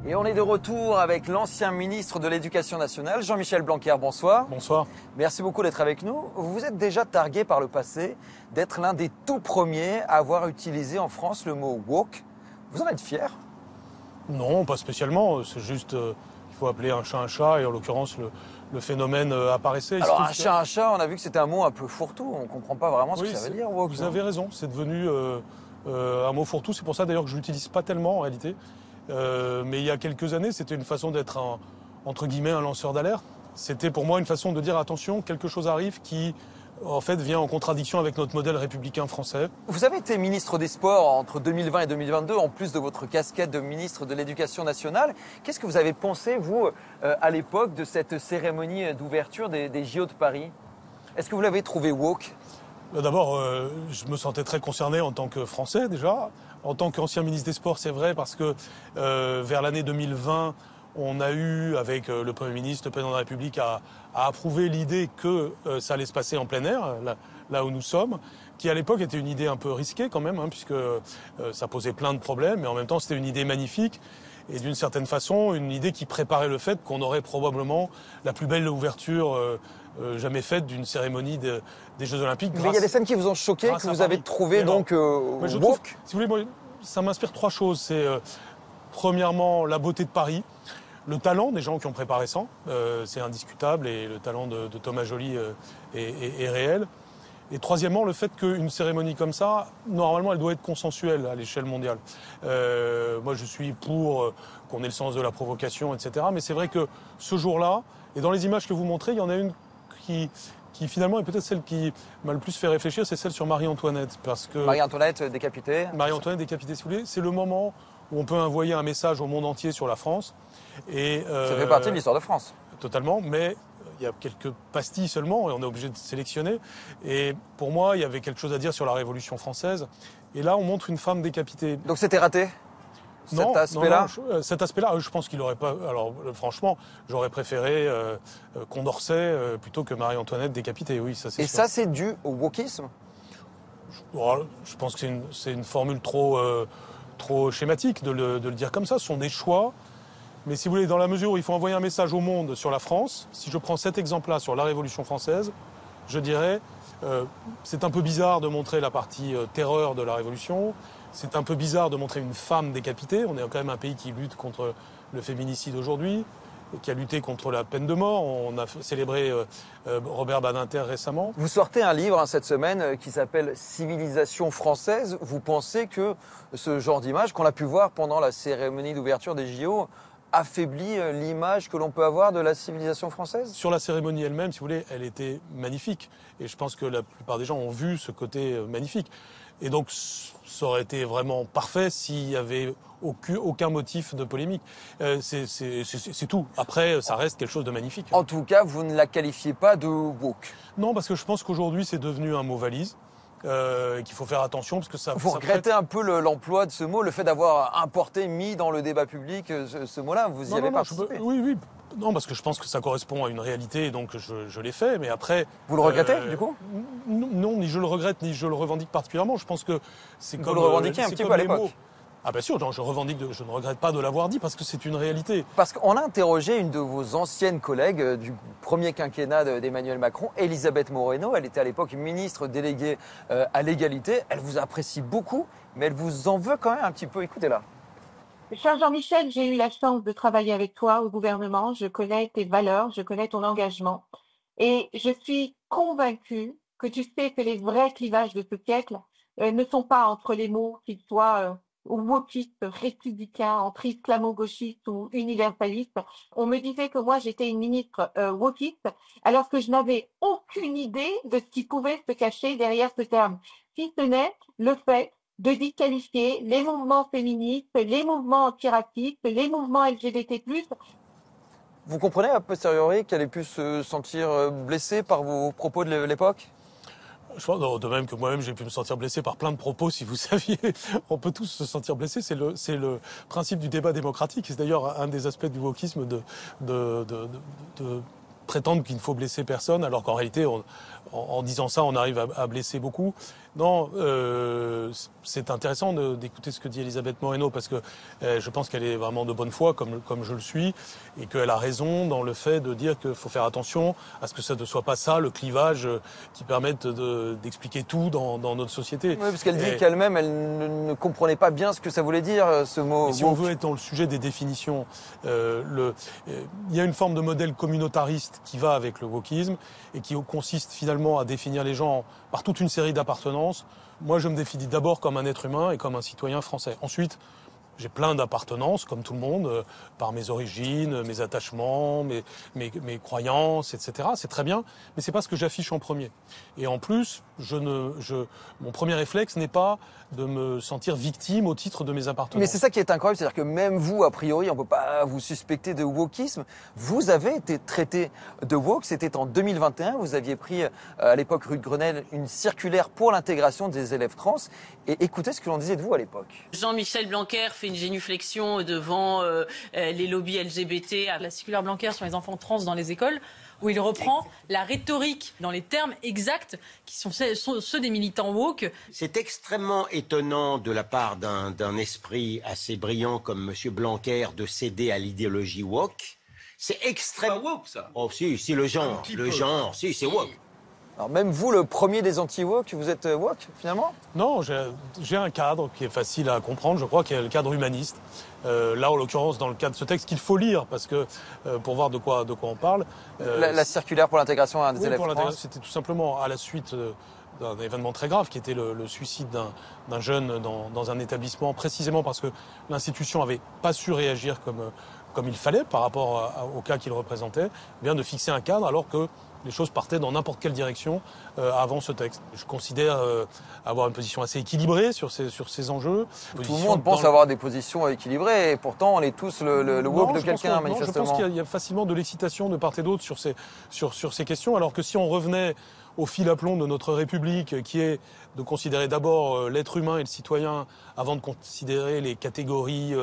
Et on est de retour avec l'ancien ministre de l'Éducation nationale, Jean-Michel Blanquer. Bonsoir. Bonsoir. Merci beaucoup d'être avec nous. Vous vous êtes déjà targué par le passé d'être l'un des tout premiers à avoir utilisé en France le mot « woke ». Vous en êtes fier? Non, pas spécialement. C'est juste qu'il faut appeler un chat, et en l'occurrence, le phénomène apparaissait. Alors un chat, on a vu que c'était un mot un peu fourre-tout. On ne comprend pas vraiment ce que ça veut dire, woke. Vous avez raison, c'est devenu un mot fourre-tout. C'est pour ça d'ailleurs que je ne l'utilise pas tellement en réalité. Mais il y a quelques années, c'était une façon d'être, entre guillemets, un lanceur d'alerte. C'était pour moi une façon de dire attention, quelque chose arrive qui, en fait, vient en contradiction avec notre modèle républicain français. Vous avez été ministre des Sports entre 2020 et 2022, en plus de votre casquette de ministre de l'Éducation nationale. Qu'est-ce que vous avez pensé, vous, à l'époque de cette cérémonie d'ouverture des JO de Paris? Est-ce que vous l'avez trouvé woke? D'abord, je me sentais très concerné en tant que Français déjà. En tant qu'ancien ministre des Sports, c'est vrai, parce que vers l'année 2020, on a eu, avec le Premier ministre, le Président de la République, à approuver l'idée que ça allait se passer en plein air, là où nous sommes, qui à l'époque était une idée un peu risquée quand même, puisque ça posait plein de problèmes, mais en même temps c'était une idée magnifique. Et d'une certaine façon, une idée qui préparait le fait qu'on aurait probablement la plus belle ouverture jamais faite d'une cérémonie des Jeux Olympiques. Mais il y a des scènes qui vous ont choqué, que vous avez trouvé donc woke. Si vous voulez, moi, ça m'inspire trois choses. C'est premièrement la beauté de Paris, le talent des gens qui ont préparé ça, c'est indiscutable, et le talent de Thomas Joly est réel. Et troisièmement, le fait qu'une cérémonie comme ça, normalement, elle doit être consensuelle à l'échelle mondiale. Moi, je suis pour qu'on ait le sens de la provocation, etc. Mais c'est vrai que ce jour-là, et dans les images que vous montrez, il y en a une qui finalement est peut-être celle qui m'a le plus fait réfléchir, c'est celle sur Marie-Antoinette. Parce que Marie-Antoinette décapitée. Marie-Antoinette décapitée, si vous voulez, c'est le moment où on peut envoyer un message au monde entier sur la France. Et, ça fait partie de l'histoire de France. Totalement, mais il y a quelques pastilles seulement et on est obligé de sélectionner. Et pour moi, il y avait quelque chose à dire sur la Révolution française. Et là, on montre une femme décapitée. Donc c'était raté? Non, cet aspect-là, je pense qu'il n'aurait pas... Alors franchement, j'aurais préféré Condorcet plutôt que Marie-Antoinette décapitée, oui, ça c'est sûr. Et ça, c'est dû au wokisme? Je pense que c'est une formule trop schématique de le dire comme ça. Ce sont des choix. Mais si vous voulez, dans la mesure où il faut envoyer un message au monde sur la France, si je prends cet exemple-là sur la Révolution française, je dirais, c'est un peu bizarre de montrer la partie terreur de la Révolution, c'est un peu bizarre de montrer une femme décapitée, on est quand même un pays qui lutte contre le féminicide aujourd'hui, qui a lutté contre la peine de mort, on a célébré Robert Badinter récemment. Vous sortez un livre cette semaine qui s'appelle « Civilisation française ». Vous pensez que ce genre d'image qu'on a pu voir pendant la cérémonie d'ouverture des JO affaiblit l'image que l'on peut avoir de la civilisation française? Sur la cérémonie elle-même, si vous voulez, elle était magnifique. Et je pense que la plupart des gens ont vu ce côté magnifique. Et donc, ça aurait été vraiment parfait s'il n'y avait aucun motif de polémique. C'est tout. Après, ça reste quelque chose de magnifique. En tout cas, vous ne la qualifiez pas de woke? Non, parce que je pense qu'aujourd'hui, c'est devenu un mot valise. Qu'il faut faire attention parce que ça... Vous regrettez un peu l'emploi de ce mot, le fait d'avoir importé, mis dans le débat public ce mot-là, vous y avez participé? Oui. Non, parce que je pense que ça correspond à une réalité et donc je l'ai fait, mais après... Vous le regrettez, du coup? Non, ni je le regrette, ni je le revendique particulièrement. Je pense que c'est comme... Vous le revendiquez un petit peu à l'époque? Ah bien sûr, je ne regrette pas de l'avoir dit parce que c'est une réalité. Parce qu'on a interrogé une de vos anciennes collègues du premier quinquennat d'Emmanuel Macron, Elisabeth Moreno. Elle était à l'époque ministre déléguée à l'égalité. Elle vous apprécie beaucoup, mais elle vous en veut quand même un petit peu. Écoutez-la. Cher Jean-Michel, j'ai eu la chance de travailler avec toi au gouvernement. Je connais tes valeurs, je connais ton engagement. Et je suis convaincue que tu sais que les vrais clivages de ce siècle ne sont pas entre les mots, qu'ils soient wokistes, républicains, entre islamo-gauchistes ou universalistes. On me disait que moi j'étais une ministre wokiste, alors que je n'avais aucune idée de ce qui pouvait se cacher derrière ce terme, si ce n'est le fait de disqualifier les mouvements féministes, les mouvements antiracistes, les mouvements LGBT+. Vous comprenez a posteriori qu'elle ait pu se sentir blessée par vos propos de l'époque? Je pense, de même que moi-même, j'ai pu me sentir blessé par plein de propos, si vous saviez. On peut tous se sentir blessé. C'est le principe du débat démocratique. C'est d'ailleurs un des aspects du wokisme de prétendre qu'il ne faut blesser personne, alors qu'en réalité, en disant ça, on arrive à blesser beaucoup. Non, c'est intéressant d'écouter ce que dit Elisabeth Moreno parce que je pense qu'elle est vraiment de bonne foi, comme je le suis, et qu'elle a raison dans le fait de dire qu'il faut faire attention à ce que ça ne soit pas ça, le clivage qui permette d'expliquer tout dans notre société. Oui, parce qu'elle dit qu'elle-même, elle ne comprenait pas bien ce que ça voulait dire, ce mot. Si on veut être dans le sujet des définitions, il y a une forme de modèle communautariste qui va avec le wokisme et qui consiste finalement à définir les gens par toute une série d'appartenances. Moi, je me définis d'abord comme un être humain et comme un citoyen français. Ensuite, j'ai plein d'appartenances, comme tout le monde, par mes origines, mes attachements, mes croyances, etc. C'est très bien, mais c'est pas ce que j'affiche en premier. Et en plus, mon premier réflexe n'est pas de me sentir victime au titre de mes appartenances. Mais c'est ça qui est incroyable, c'est-à-dire que même vous, a priori, on ne peut pas vous suspecter de wokisme. Vous avez été traité de woke, c'était en 2021. Vous aviez pris, à l'époque, rue de Grenelle, une circulaire pour l'intégration des élèves trans. Et écoutez ce que l'on disait de vous à l'époque. Jean-Michel Blanquer fait une génuflexion devant les lobbies LGBT. La circulaire Blanquer sur les enfants trans dans les écoles, où il reprend la rhétorique dans les termes exacts qui sont ceux des militants woke. C'est extrêmement étonnant de la part d'un esprit assez brillant comme M. Blanquer de céder à l'idéologie woke. C'est extrêmement... C'est pas woke, ça. Oh si, le genre, si, c'est woke. Alors même vous, le premier des anti-woke, vous êtes woke finalement? Non, j'ai un cadre qui est facile à comprendre, je crois, qui est le cadre humaniste. Là, en l'occurrence, dans le cadre de ce texte qu'il faut lire, parce que pour voir de quoi on parle. La circulaire pour l'intégration des élèves trans. C'était tout simplement à la suite d'un événement très grave qui était le suicide d'un jeune dans un établissement, précisément parce que l'institution n'avait pas su réagir comme il fallait par rapport au cas qu'il représentait, bien de fixer un cadre alors que les choses partaient dans n'importe quelle direction avant ce texte. Je considère avoir une position assez équilibrée sur ces enjeux. Tout le monde pense avoir des positions équilibrées et pourtant on est tous le woke de quelqu'un manifestement. Je pense qu'il y a facilement de l'excitation de part et d'autre sur ces questions, alors que si on revenait au fil à plomb de notre République, qui est de considérer d'abord l'être humain et le citoyen avant de considérer les catégories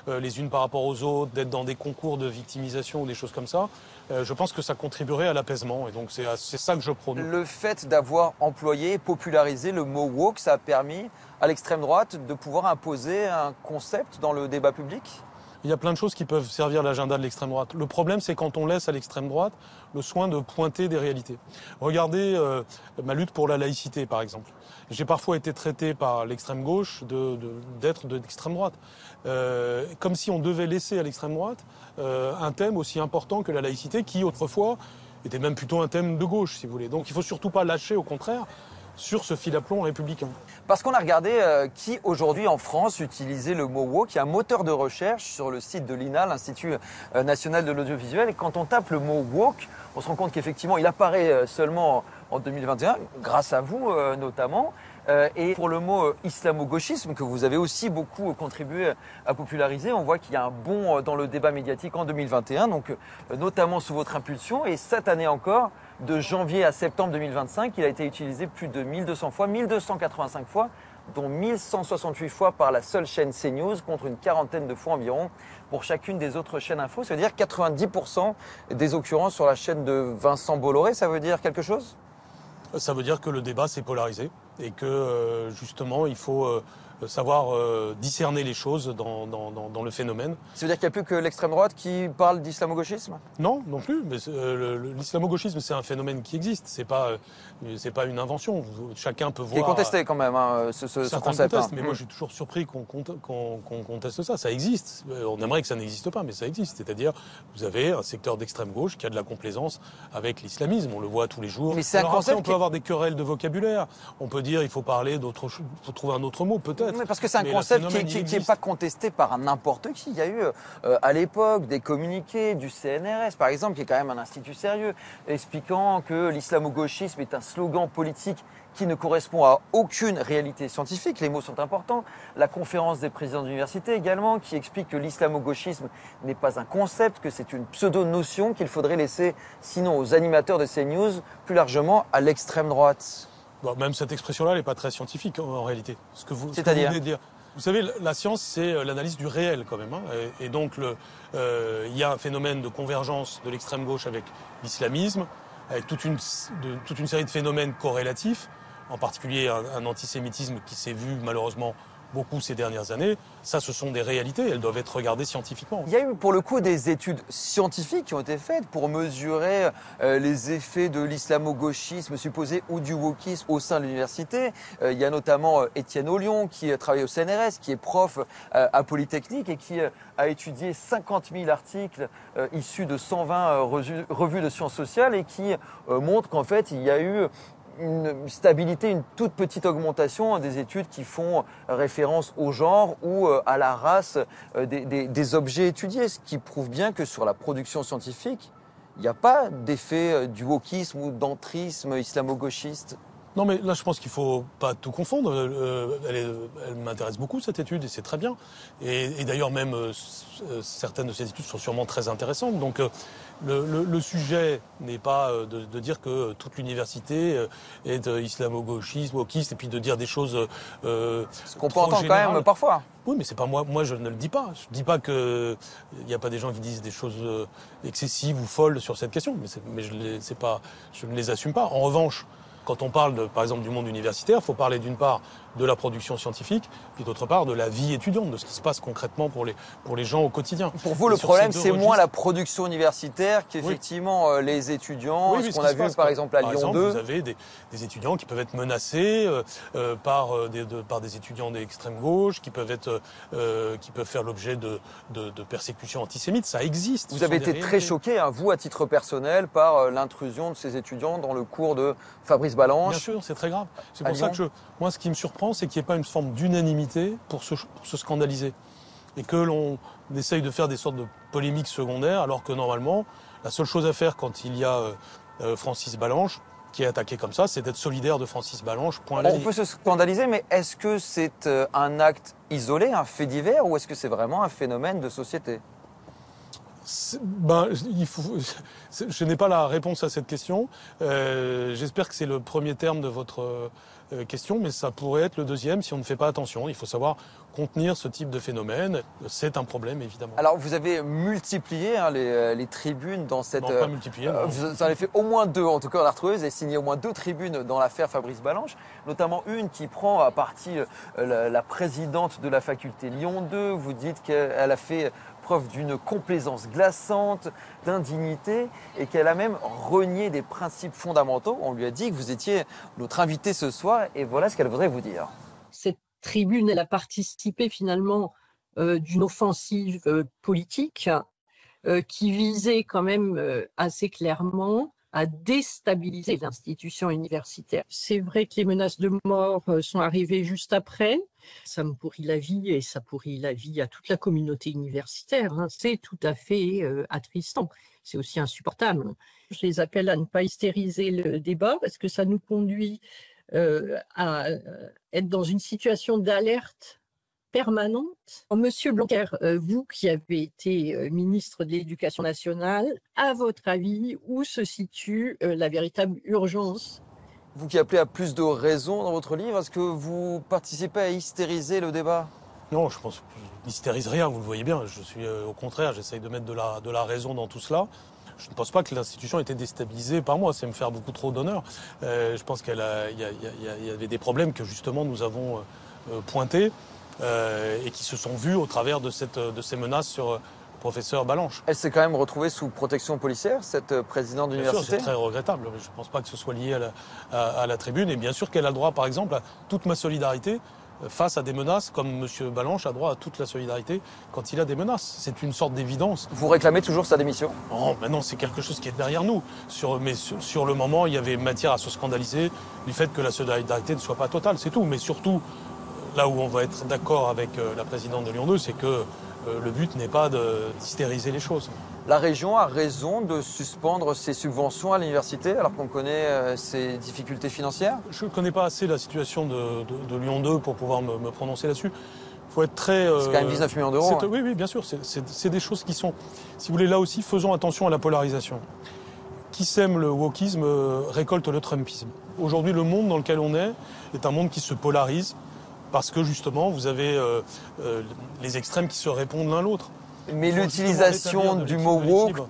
les unes par rapport aux autres, d'être dans des concours de victimisation ou des choses comme ça, je pense que ça contribuerait à l'apaisement. Et donc c'est ça que je prône. Le fait d'avoir employé, popularisé le mot woke, ça a permis à l'extrême droite de pouvoir imposer un concept dans le débat public? Il y a plein de choses qui peuvent servir l'agenda de l'extrême droite. Le problème, c'est quand on laisse à l'extrême droite le soin de pointer des réalités. Regardez ma lutte pour la laïcité, par exemple. J'ai parfois été traité par l'extrême gauche d'être d'extrême droite. Comme si on devait laisser à l'extrême droite un thème aussi important que la laïcité, qui autrefois était même plutôt un thème de gauche, si vous voulez. Donc il ne faut surtout pas lâcher, au contraire, sur ce fil à plomb républicain. Parce qu'on a regardé qui aujourd'hui en France utilisait le mot woke. Il y a un moteur de recherche sur le site de l'INA, l'Institut national de l'audiovisuel. Et quand on tape le mot woke, on se rend compte qu'effectivement il apparaît seulement en 2021, grâce à vous notamment. Et pour le mot islamo-gauchisme, que vous avez aussi beaucoup contribué à populariser, on voit qu'il y a un bond dans le débat médiatique en 2021, donc notamment sous votre impulsion. Et cette année encore, de janvier à septembre 2025, il a été utilisé plus de 1200 fois, 1285 fois, dont 1168 fois par la seule chaîne CNews, contre une quarantaine de fois environ pour chacune des autres chaînes info. Ça veut dire 90% des occurrences sur la chaîne de Vincent Bolloré. Ça veut dire quelque chose? Ça veut dire que le débat s'est polarisé et que justement il faut savoir discerner les choses dans le phénomène. Ça veut dire qu'il n'y a plus que l'extrême droite qui parle d'islamo-gauchisme? Non, non plus. Mais l'islamo-gauchisme, c'est un phénomène qui existe. C'est pas une invention. Chacun peut voir. Qui est contesté quand même, hein, ce concept. Contestent, mais moi, je suis toujours surpris qu'on conteste ça. Ça existe. On aimerait que ça n'existe pas, mais ça existe. C'est-à-dire, vous avez un secteur d'extrême gauche qui a de la complaisance avec l'islamisme. On le voit tous les jours. Mais c'est un concept. Après, on peut avoir des querelles de vocabulaire. On peut dire, il faut parler d'autre, faut trouver un autre mot, peut-être. Mais parce que c'est un concept qui n'est pas contesté par n'importe qui. Il y a eu à l'époque des communiqués du CNRS, par exemple, qui est quand même un institut sérieux, expliquant que l'islamo-gauchisme est un slogan politique qui ne correspond à aucune réalité scientifique. Les mots sont importants. La conférence des présidents d'université également, qui explique que l'islamo-gauchisme n'est pas un concept, que c'est une pseudo-notion qu'il faudrait laisser, sinon aux animateurs de CNews, plus largement à l'extrême droite. Bon, même cette expression-là, elle n'est pas très scientifique en réalité. C'est-à-dire ? Vous venez de dire. Vous savez, la science, c'est l'analyse du réel quand même. Hein. Et donc, il y a un phénomène de convergence de l'extrême gauche avec l'islamisme, avec toute une série de phénomènes corrélatifs. en particulier un antisémitisme qui s'est vu malheureusement beaucoup ces dernières années, ça ce sont des réalités, elles doivent être regardées scientifiquement. Il y a eu pour le coup des études scientifiques qui ont été faites pour mesurer les effets de l'islamo-gauchisme supposé ou du wokisme au sein de l'université. Il y a notamment Étienne Ollion qui travaille au CNRS, qui est prof à Polytechnique et qui a étudié 50 000 articles issus de 120 revues de sciences sociales et qui montre qu'en fait il y a eu une stabilité, une toute petite augmentation des études qui font référence au genre ou à la race des objets étudiés, ce qui prouve bien que sur la production scientifique, il n'y a pas d'effet du wokisme ou d'entrisme islamo-gauchiste. Non mais là je pense qu'il faut pas tout confondre. Elle m'intéresse beaucoup cette étude et c'est très bien. Et d'ailleurs même certaines de ces études sont sûrement très intéressantes. Donc le sujet n'est pas de dire que toute l'université est islamo-gauchiste, wokiste, et puis de dire des choses ce qu'on peut entendre quand même parfois. Oui, mais c'est pas moi je ne le dis pas. Je dis pas que il n'y a pas des gens qui disent des choses excessives ou folles sur cette question, mais je ne les assume pas. En revanche, quand on parle, par exemple, du monde universitaire, il faut parler d'une part de la production scientifique, puis d'autre part de la vie étudiante, de ce qui se passe concrètement pour les gens au quotidien. Pour vous, le problème, c'est moins la production universitaire qu'effectivement les étudiants, oui, ce qu'on a vu par exemple à Lyon 2. Vous avez des étudiants qui peuvent être menacés par des étudiants d'extrême gauche, qui peuvent faire l'objet de persécutions antisémites. Ça existe. Vous avez été très choqué, hein, vous, à titre personnel, par l'intrusion de ces étudiants dans le cours de Fabrice Balanche. Bien sûr, c'est très grave. C'est pour ça que moi, ce qui me surprend, c'est qu'il n'y ait pas une forme d'unanimité pour se scandaliser. Et que l'on essaye de faire des sortes de polémiques secondaires, alors que normalement, la seule chose à faire quand il y a Francis Balanche, qui est attaqué comme ça, c'est d'être solidaire de Francis Balanche, point à la ligne. On peut se scandaliser, mais est-ce que c'est un acte isolé, un fait divers, ou est-ce que c'est vraiment un phénomène de société ? Je n'ai pas la réponse à cette question. J'espère que c'est le premier terme de votre question, mais ça pourrait être le deuxième si on ne fait pas attention. Il faut savoir contenir ce type de phénomène. C'est un problème, évidemment. Alors, vous avez multiplié les tribunes dans cette... Non, pas multiplié. Vous en avez fait au moins 2, en tout cas, on a retrouvé. Vous avez signé au moins 2 tribunes dans l'affaire Fabrice Balanche, notamment une qui prend à partie la présidente de la faculté Lyon 2. Vous dites qu'elle a fait preuve d'une complaisance glaçante, d'indignité, et qu'elle a même renié des principes fondamentaux. On lui a dit que vous étiez notre invité ce soir, et voilà ce qu'elle voudrait vous dire. Cette tribune, elle a participé finalement d'une offensive politique qui visait quand même assez clairement à déstabiliser l'institution universitaire. C'est vrai que les menaces de mort sont arrivées juste après. Ça me pourrit la vie et ça pourrit la vie à toute la communauté universitaire. Hein. C'est tout à fait attristant. C'est aussi insupportable. Je les appelle à ne pas hystériser le débat parce que ça nous conduit à être dans une situation d'alerte permanente. Monsieur Blanquer, vous qui avez été ministre de l'Éducation nationale, à votre avis, où se situe la véritable urgence ? Vous qui appelez à plus de raison dans votre livre, est-ce que vous participez à hystériser le débat ? Non, je pense que je n'hystérise rien, vous le voyez bien. Je suis au contraire, j'essaye de mettre de la raison dans tout cela. Je ne pense pas que l'institution ait été déstabilisée par moi, c'est me faire beaucoup trop d'honneur. Je pense qu'il y avait des problèmes que justement nous avons pointés et qui se sont vus au travers de ces menaces sur le professeur Balanche. Elle s'est quand même retrouvée sous protection policière, cette présidente d'université ? Bien sûr, c'est très regrettable. Je ne pense pas que ce soit lié à la tribune. Et bien sûr qu'elle a le droit, par exemple, à toute ma solidarité face à des menaces, comme M. Balanche a droit à toute la solidarité quand il a des menaces. C'est une sorte d'évidence. Vous réclamez toujours sa démission ? Non, c'est quelque chose qui est derrière nous. Mais sur le moment, il y avait matière à se scandaliser du fait que la solidarité ne soit pas totale, c'est tout. Mais surtout, là où on va être d'accord avec la présidente de Lyon 2, c'est que le but n'est pas d'hystériser les choses. La région a raison de suspendre ses subventions à l'université alors qu'on connaît ses difficultés financières ? Je ne connais pas assez la situation de Lyon 2 pour pouvoir me prononcer là-dessus. Il faut être très... C'est quand même 19 millions d'euros. Oui, bien sûr. C'est des choses qui sont... Si vous voulez, là aussi, faisons attention à la polarisation. Qui sème le wokisme récolte le trumpisme. Aujourd'hui, le monde dans lequel on est un monde qui se polarise parce que, justement, vous avez les extrêmes qui se répondent l'un l'autre. Mais l'utilisation du mot woke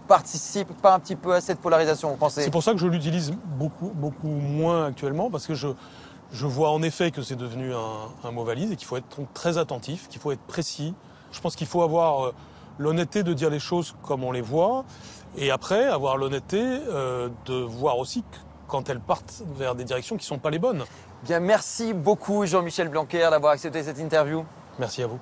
participe pas un petit peu à cette polarisation, vous pensez? C'est pour ça que je l'utilise beaucoup moins actuellement, parce que je vois en effet que c'est devenu un mot valise et qu'il faut être très attentif, qu'il faut être précis. Je pense qu'il faut avoir l'honnêteté de dire les choses comme on les voit, et après avoir l'honnêteté de voir aussi quand elles partent vers des directions qui ne sont pas les bonnes. Bien, merci beaucoup Jean-Michel Blanquer d'avoir accepté cette interview. Merci à vous.